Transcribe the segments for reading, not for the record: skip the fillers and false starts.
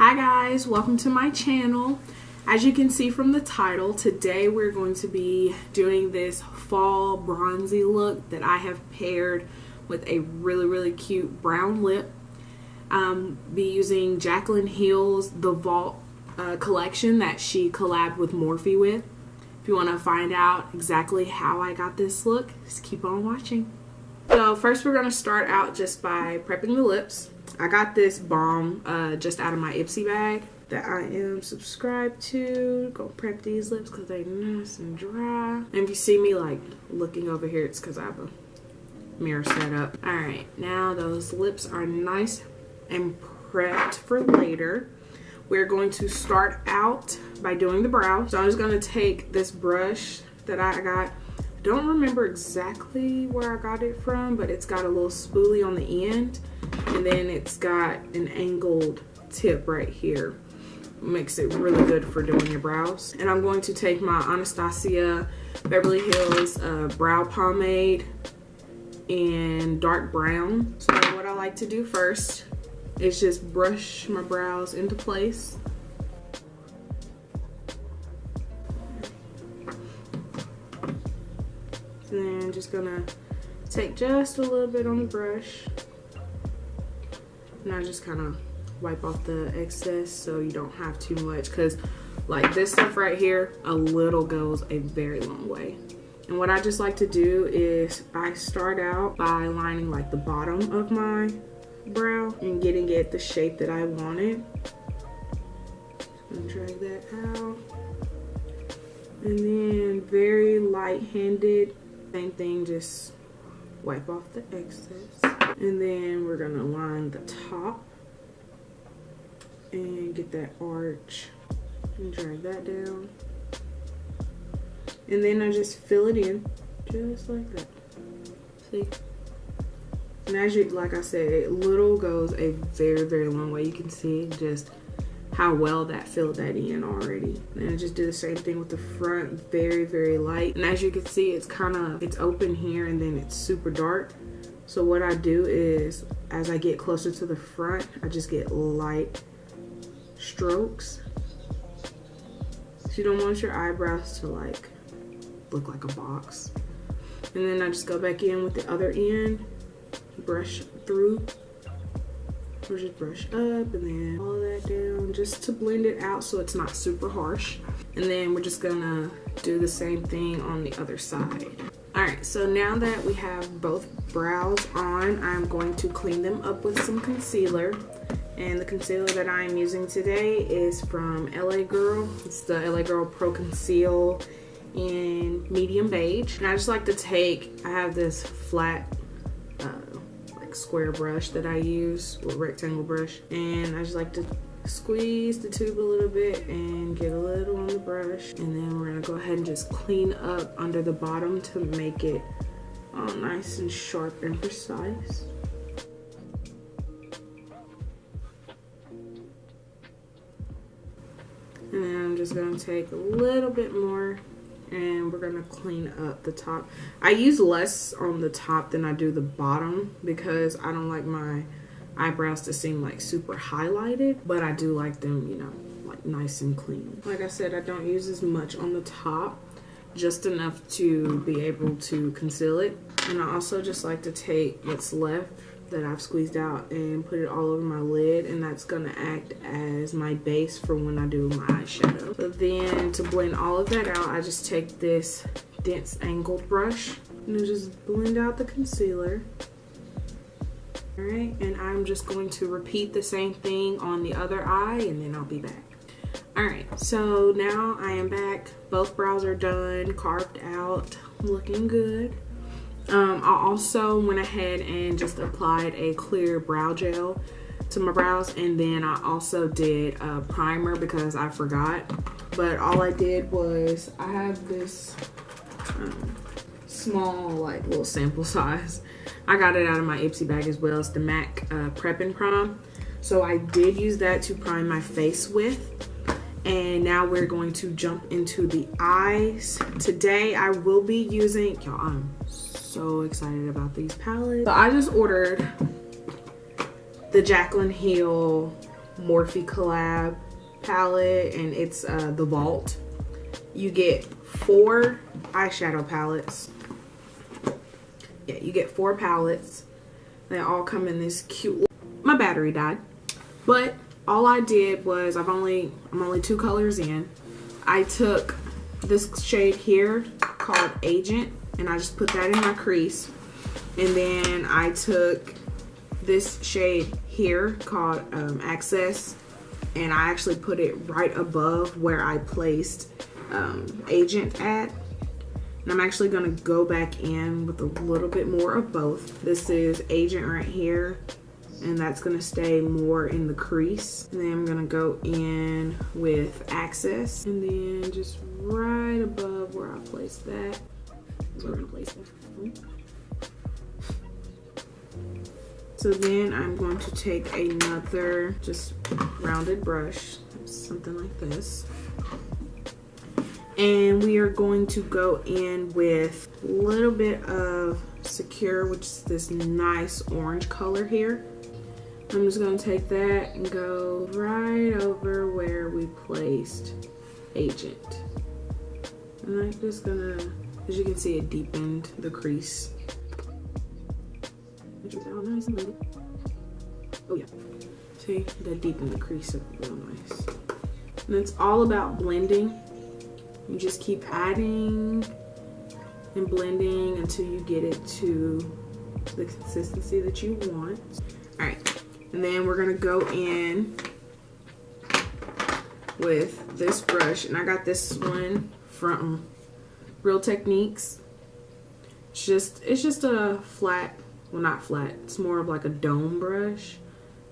Hi guys, welcome to my channel. As you can see from the title, today we're going to be doing this fall bronzy look that I have paired with a really cute brown lip. Be using Jaclyn Hill's The Vault collection that she collabed with Morphe with. If you want to find out exactly how I got this look, just keep on watching. So first we're going to start out just by prepping the lips. I got this balm just out of my Ipsy bag that I am subscribed to. Go prep these lips because they're nice and dry. And if you see me like looking over here, it's because I have a mirror set up. Alright, now those lips are nice and prepped for later. We're going to start out by doing the brows. So I'm just going to take this brush that I got. I don't remember exactly where I got it from, but it's got a little spoolie on the end. And then it's got an angled tip right here. Makes it really good for doing your brows. And I'm going to take my Anastasia Beverly Hills brow pomade in dark brown. So what I like to do first is just brush my brows into place. And then just gonna take just a little bit on the brush. And I just kind of wipe off the excess so you don't have too much, because like this stuff right here, a little goes a very long way. And what I just like to do is I start out by lining like the bottom of my brow and getting it the shape that I wanted. And drag that out. And then very light-handed, same thing, just wipe off the excess. And then we're gonna line the top and get that arch and drag that down. And then I just fill it in, just like that. See? And as you, like I said, little goes a very long way. You can see just how well that filled that in already. And I just do the same thing with the front, very light. And as you can see, it's open here and then it's super dark. So what I do is, as I get closer to the front, I just get light strokes. So you don't want your eyebrows to like look like a box. And then I just go back in with the other end, brush through, or just brush up and then all that down just to blend it out so it's not super harsh. And then we're just gonna do the same thing on the other side. Alright, so now that we have both brows on, I'm going to clean them up with some concealer. And the concealer that I'm using today is from LA Girl. It's the LA Girl Pro Conceal in medium beige. And I just like to take, I have this flat like square brush that I use, with rectangle brush. And I just like to squeeze the tube a little bit and get a little on the brush, and then we're gonna go ahead and just clean up under the bottom to make it all nice and sharp and precise. And then I'm just gonna take a little bit more and we're gonna clean up the top. I use less on the top than I do the bottom because I don't like my eyebrows to seem like super highlighted, but I do like them, you know, like nice and clean. Like I said, I don't use as much on the top, just enough to be able to conceal it. And I also just like to take what's left that I've squeezed out and put it all over my lid, and that's gonna act as my base for when I do my eyeshadow. So then to blend all of that out, I just take this dense angled brush and just blend out the concealer. Alright, and I'm just going to repeat the same thing on the other eye and then I'll be back. Alright, so now I am back. Both brows are done, carved out, looking good. I also went ahead and just applied a clear brow gel to my brows, and then I also did a primer because I forgot. But all I did was, I have this small like little sample size. I got it out of my Ipsy bag as well. It's the MAC Prep and Prime. So I did use that to prime my face with. And now we're going to jump into the eyes. Today I will be using, y'all, I'm so excited about these palettes. So I just ordered the Jaclyn Hill Morphe collab palette, and it's the Vault. You get 4 eyeshadow palettes. Yeah, you get 4 palettes. They all come in this cute. My battery died, but all I did was I'm only 2 colors in. I took this shade here called Agent, and I just put that in my crease, and then I took this shade here called Access, and I actually put it right above where I placed Agent at. And I'm actually gonna go back in with a little bit more of both. This is Agent right here, and that's gonna stay more in the crease. And then I'm gonna go in with Access, and then just right above where I placed that. So we're gonna place that. So then I'm going to take another just rounded brush, something like this. And we are going to go in with a little bit of Secure, which is this nice orange color here. I'm just gonna take that and go right over where we placed Agent. And I'm just gonna, as you can see, it deepened the crease. Which is all nice and little. Oh yeah, see, that deepened the crease up real nice. And it's all about blending. You just keep adding and blending until you get it to the consistency that you want. All right, and then we're gonna go in with this brush, and I got this one from Real Techniques. It's just a flat, well, not flat, it's more of like a dome brush.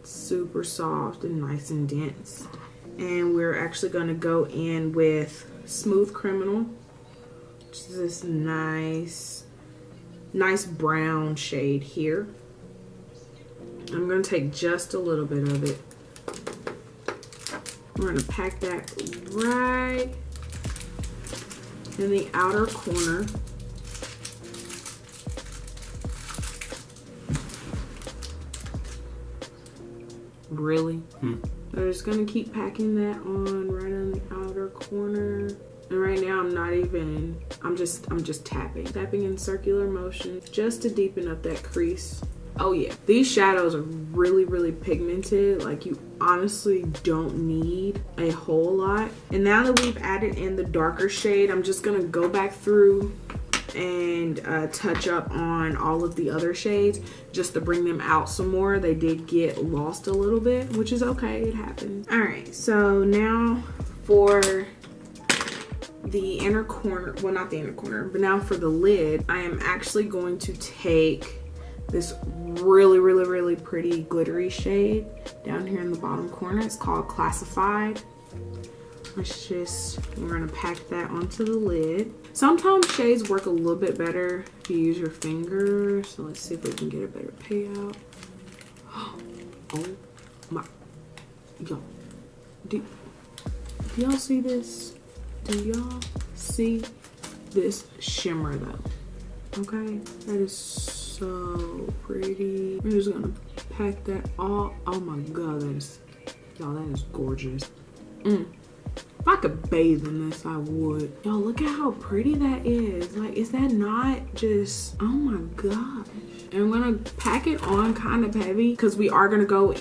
It's super soft and nice and dense. And we're actually gonna go in with Smooth Criminal, which is this nice brown shade here. I'm gonna take just a little bit of it. We're gonna pack that right in the outer corner. Really? I'm just gonna keep packing that on right on the outer corner. And right now I'm just tapping in circular motions just to deepen up that crease. Oh yeah, these shadows are really pigmented. Like, you honestly don't need a whole lot. And now that we've added in the darker shade, I'm just gonna go back through and touch up on all of the other shades just to bring them out some more. They did get lost a little bit, which is okay, it happens. All right, so now for the inner corner, well, not the inner corner, but now for the lid, I am actually going to take this really pretty glittery shade down here in the bottom corner. It's called Classified. We're gonna pack that onto the lid. Sometimes shades work a little bit better if you use your finger. So let's see if we can get a better payout. Oh my, y'all, do y'all see this? Do y'all see this shimmer though? Okay, that is so pretty. I'm just gonna pack that all. Oh my god, that is, y'all, that is gorgeous. If I could bathe in this, I would. Y'all, look at how pretty that is. Like, is that not just, oh my gosh. And I'm gonna pack it on kind of heavy because we are gonna go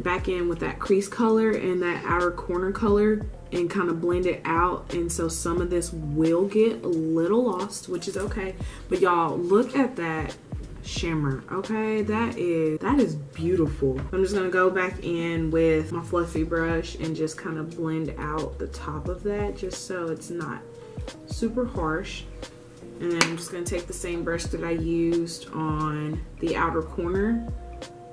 back in with that crease color and that outer corner color and kind of blend it out. And so some of this will get a little lost, which is okay. But y'all, look at that shimmer. Okay, that is beautiful. I'm just gonna go back in with my fluffy brush and just kind of blend out the top of that just so it's not super harsh. And then I'm just gonna take the same brush that I used on the outer corner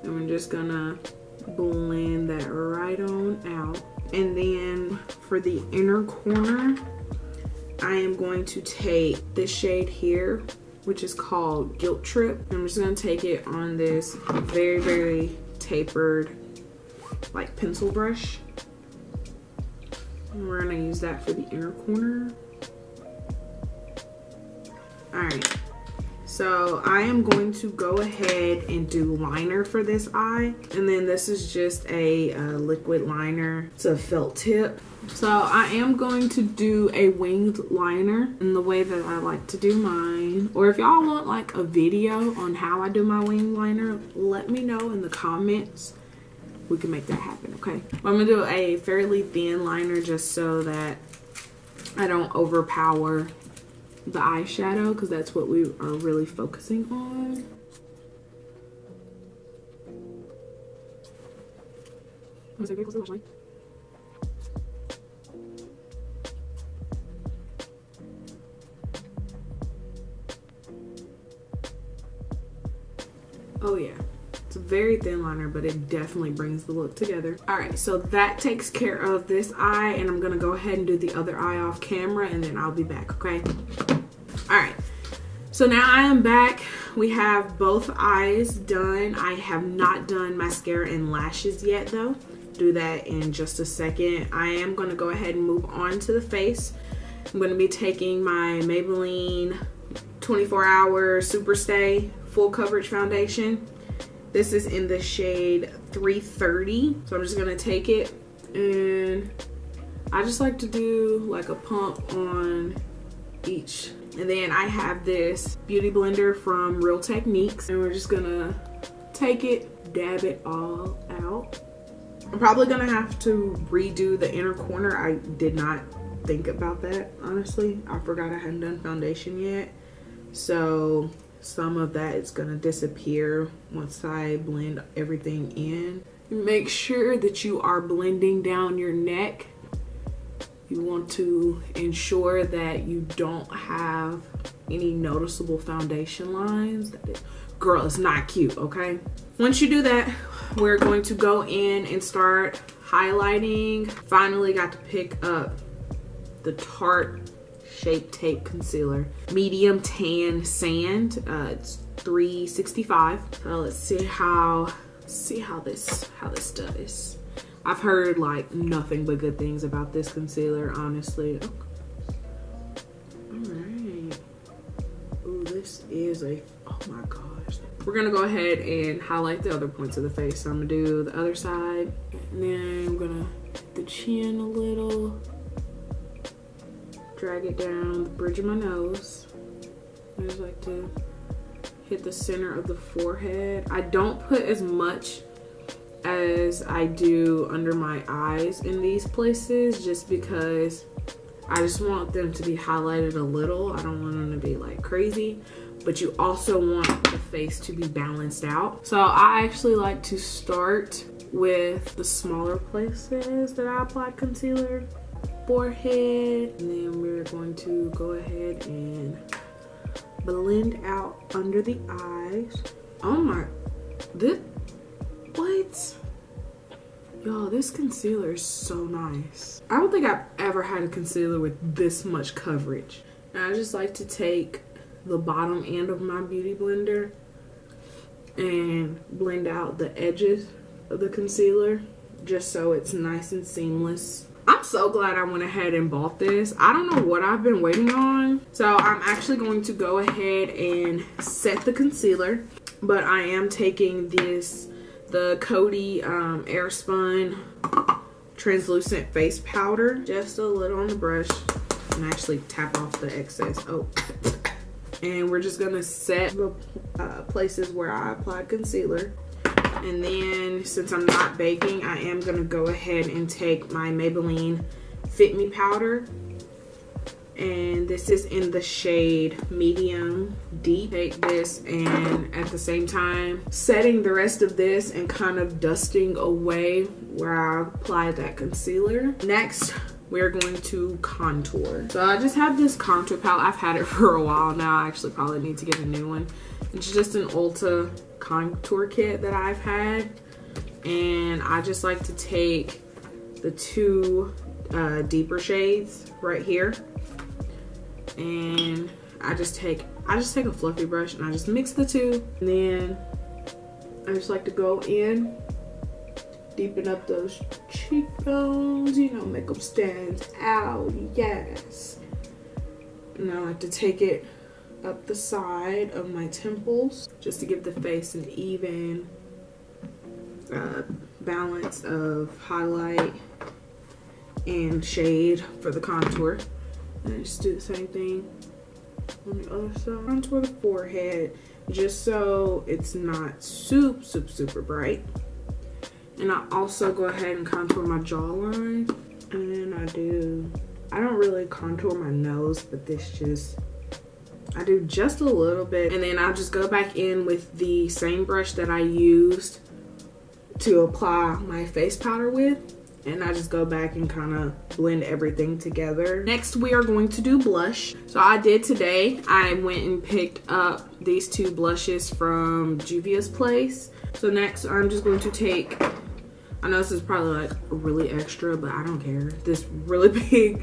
and I'm just gonna blend that right on out. And then for the inner corner, I am going to take this shade here, which is called Guilt Trip. I'm just gonna take it on this very tapered like pencil brush. And we're gonna use that for the inner corner. All right, So I am going to go ahead and do liner for this eye. And then this is just a liquid liner. It's a felt tip. So I am going to do a winged liner in the way that I like to do mine. Or if y'all want like a video on how I do my winged liner, let me know in the comments. We can make that happen, okay? I'm gonna do a fairly thin liner just so that I don't overpower the eyeshadow, because that's what we are really focusing on. Oh yeah, it's a very thin liner, but it definitely brings the look together. All right, so that takes care of this eye, and I'm gonna go ahead and do the other eye off camera, and then I'll be back, okay? All right, so now I am back. We have both eyes done. I have not done mascara and lashes yet though. Do that in just a second. I am gonna go ahead and move on to the face. I'm gonna be taking my Maybelline 24-Hour Super Stay Full Coverage Foundation. This is in the shade 330. So I'm just gonna take it, and I just like to do like a pump on each. And then I have this beauty blender from Real Techniques, and we're just gonna take it, dab it all out. I'm probably gonna have to redo the inner corner. I did not think about that, honestly. I forgot I hadn't done foundation yet. So some of that is gonna disappear once I blend everything in. Make sure that you are blending down your neck. You want to ensure that you don't have any noticeable foundation lines. Girl, it's not cute, okay? Once you do that, we're going to go in and start highlighting. Finally got to pick up the Tarte Shape Tape Concealer. Medium Tan Sand. It's $3.65. So let's see how this does. I've heard like nothing but good things about this concealer, honestly. Alright. Ooh, this is a, oh my gosh. We're gonna go ahead and highlight the other points of the face. So I'm gonna do the other side, and then I'm gonna hit the chin a little. Drag it down the bridge of my nose. I just like to hit the center of the forehead. I don't put as much as I do under my eyes in these places, just because I just want them to be highlighted a little. I don't want them to be like crazy, but you also want the face to be balanced out. So I actually like to start with the smaller places that I applied concealer. Forehead, and then we're going to go ahead and blend out under the eyes. Oh my, what? Y'all, this concealer is so nice. I don't think I've ever had a concealer with this much coverage. And I just like to take the bottom end of my beauty blender and blend out the edges of the concealer just so it's nice and seamless. I'm so glad I went ahead and bought this. I don't know what I've been waiting on. So I'm actually going to go ahead and set the concealer, but I am taking the Coty Airspun translucent face powder, just a little on the brush, and actually tap off the excess. Oh, and we're just gonna set the places where I applied concealer. And then, since I'm not baking, I am gonna go ahead and take my Maybelline Fit Me powder, and this is in the shade Medium Deep. Take this, and at the same time setting the rest of this and kind of dusting away where I applied that concealer. Next, we're going to contour. So I just have this contour palette. I've had it for a while now. I actually probably need to get a new one. It's just an Ulta contour kit that I've had, and I just like to take the two deeper shades right here, and I just take a fluffy brush and I just mix the two, and then I just like to go in, deepen up those cheekbones, you know, make them stand out. Yes. And I like to take it up the side of my temples just to give the face an even balance of highlight and shade for the contour. And I just do the same thing on the other side. Contour the forehead just so it's not super bright. And I also go ahead and contour my jawline. And then I don't really contour my nose, but I do just a little bit. And then I'll just go back in with the same brush that I used to apply my face powder with. And I just go back and kind of blend everything together. Next, we are going to do blush. So I did today, I went and picked up these two blushes from Juvia's place. So next, I'm just going to take, I know this is probably like really extra, but I don't care. This really big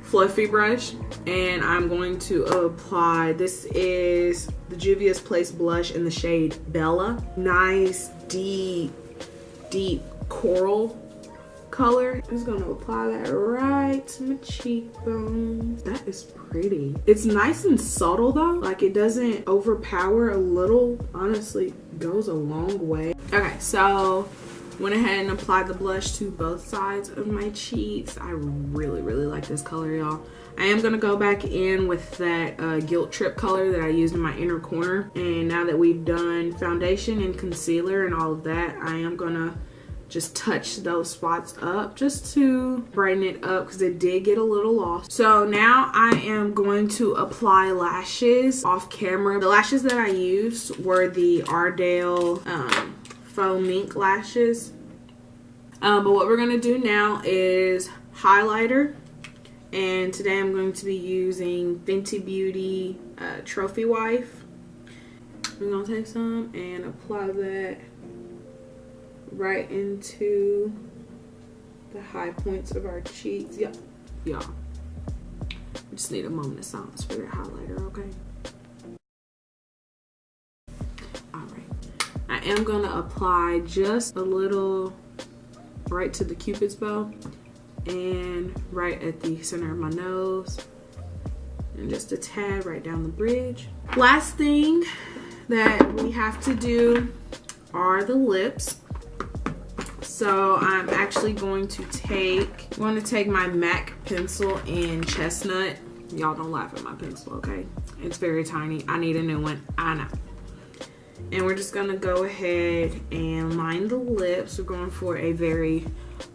fluffy brush. And I'm going to apply, this is the Juvia's place blush in the shade Bella. Nice, deep coral color. I'm just gonna apply that right to my cheekbones. That is pretty. It's nice and subtle though. Like it doesn't overpower. A little honestly goes a long way. Okay, so went ahead and applied the blush to both sides of my cheeks. I really like this color, y'all. I am gonna go back in with that Guilt Trip color that I used in my inner corner. And now that we've done foundation and concealer and all of that, I am gonna just touch those spots up just to brighten it up because it did get a little lost. So now I am going to apply lashes off camera. The lashes that I used were the Ardell faux mink lashes. But what we're gonna do now is highlighter. And today I'm going to be using Fenty Beauty Trophy Wife. We're gonna take some and apply that right into the high points of our cheeks. Yep, y'all. We just need a moment of silence for that highlighter, okay? Alright. I am gonna apply just a little right to the Cupid's bow and right at the center of my nose. And just a tad right down the bridge. Last thing that we have to do are the lips. So I'm actually going to take my MAC pencil in Chestnut. Y'all don't laugh at my pencil, okay? It's very tiny. I need a new one, I know. And we're just gonna go ahead and line the lips. We're going for a very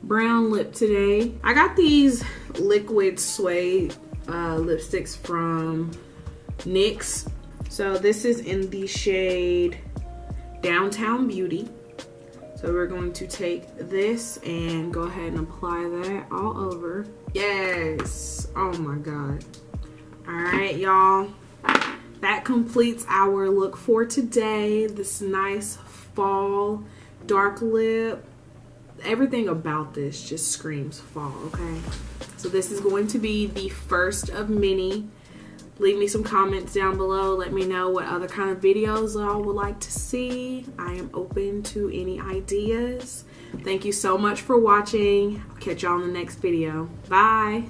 brown lip today. I got these liquid suede lipsticks from NYX. So this is in the shade Downtown Beauty. So we're going to take this and go ahead and apply that all over. Yes, oh my God. All right, y'all. That completes our look for today. This nice fall dark lip. Everything about this just screams fall, okay? So this is going to be the first of many. Leave me some comments down below. Let me know what other kind of videos y'all would like to see. I am open to any ideas. Thank you so much for watching. I'll catch y'all in the next video. Bye.